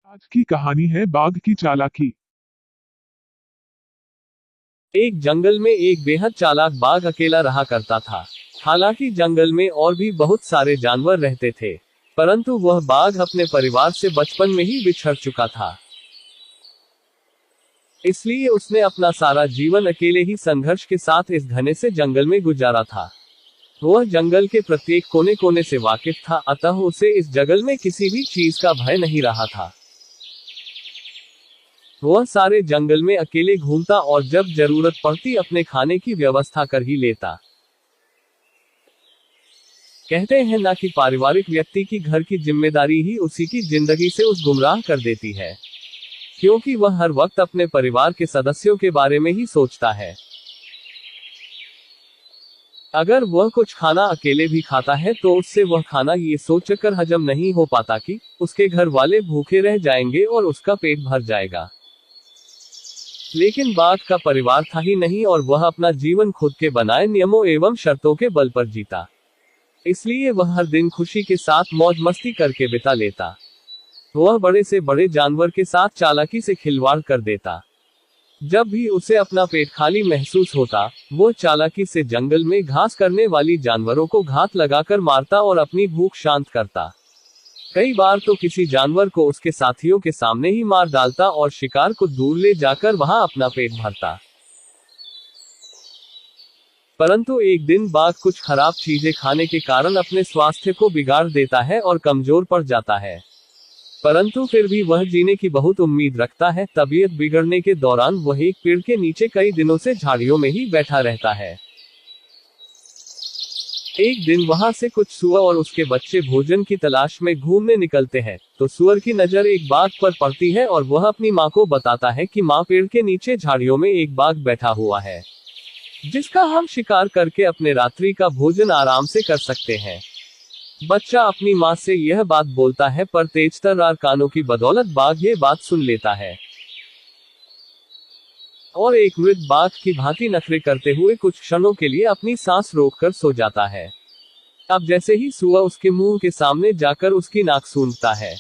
आज की कहानी है बाघ की चालाकी। एक जंगल में एक बेहद चालाक बाघ अकेला रहा करता था। हालांकि जंगल में और भी बहुत सारे जानवर रहते थे, परंतु वह बाघ अपने परिवार से बचपन में ही बिछड़ चुका था। इसलिए उसने अपना सारा जीवन अकेले ही संघर्ष के साथ इस घने से जंगल में गुजारा था। वह जंगल के प्रत्येक कोने कोने से वाकिफ था, अतः उसे इस जंगल में किसी भी चीज का भय नहीं रहा था। वह सारे जंगल में अकेले घूमता और जब जरूरत पड़ती अपने खाने की व्यवस्था कर ही लेता। कहते हैं ना कि पारिवारिक व्यक्ति की घर की जिम्मेदारी ही उसी की जिंदगी से उस गुमराह कर देती है, क्योंकि वह हर वक्त अपने परिवार के सदस्यों के बारे में ही सोचता है। अगर वह कुछ खाना अकेले भी खाता है तो उससे वह खाना ये सोचकर हजम नहीं हो पाता कि उसके घर वाले भूखे रह जाएंगे और उसका पेट भर जाएगा। लेकिन बाघ का परिवार था ही नहीं और वह अपना जीवन खुद के बनाए नियमों एवं शर्तों के बल पर जीता। इसलिए वह हर दिन खुशी के साथ मौज मस्ती करके बिता लेता। वह बड़े से बड़े जानवर के साथ चालाकी से खिलवाड़ कर देता। जब भी उसे अपना पेट खाली महसूस होता, वो चालाकी से जंगल में घास करने वाली जानवरों को घात लगाकर मारता और अपनी भूख शांत करता। कई बार तो किसी जानवर को उसके साथियों के सामने ही मार डालता और शिकार को दूर ले जाकर वहां अपना पेट भरता। परंतु एक दिन बाघ कुछ खराब चीजें खाने के कारण अपने स्वास्थ्य को बिगाड़ देता है और कमजोर पड़ जाता है। परंतु फिर भी वह जीने की बहुत उम्मीद रखता है। तबीयत बिगड़ने के दौरान वह एक पेड़ के नीचे कई दिनों से झाड़ियों में ही बैठा रहता है। एक दिन वहां से कुछ सुअर और उसके बच्चे भोजन की तलाश में घूमने निकलते हैं, तो सुअर की नजर एक बाघ पर पड़ती है और वह अपनी माँ को बताता है कि माँ, पेड़ के नीचे झाड़ियों में एक बाघ बैठा हुआ है, जिसका हम शिकार करके अपने रात्रि का भोजन आराम से कर सकते हैं। बच्चा अपनी माँ से यह बात बोलता है, पर तेजतर्रार कानों की बदौलत बाघ ये बात सुन लेता है और एक मृत बाघ की भांति नखरे करते हुए कुछ क्षणों के लिए अपनी सांस रोककर सो जाता है। अब जैसे ही सुअर उसके मुंह के सामने जाकर उसकी नाक सूंघता है,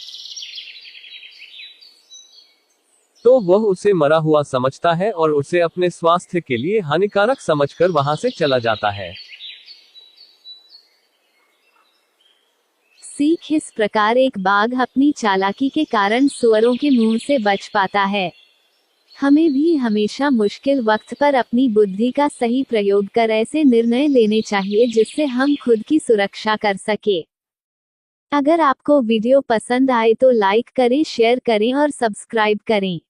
तो वह उसे मरा हुआ समझता है और उसे अपने स्वास्थ्य के लिए हानिकारक समझकर वहां से चला जाता है। सीख इस प्रकार एक बाघ अपनी चालाकी के कारण सुअरों के मुंह से बच पाता है। हमें भी हमेशा मुश्किल वक्त पर अपनी बुद्धि का सही प्रयोग कर ऐसे निर्णय लेने चाहिए जिससे हम खुद की सुरक्षा कर सके। अगर आपको वीडियो पसंद आए तो लाइक करें, शेयर करें और सब्सक्राइब करें।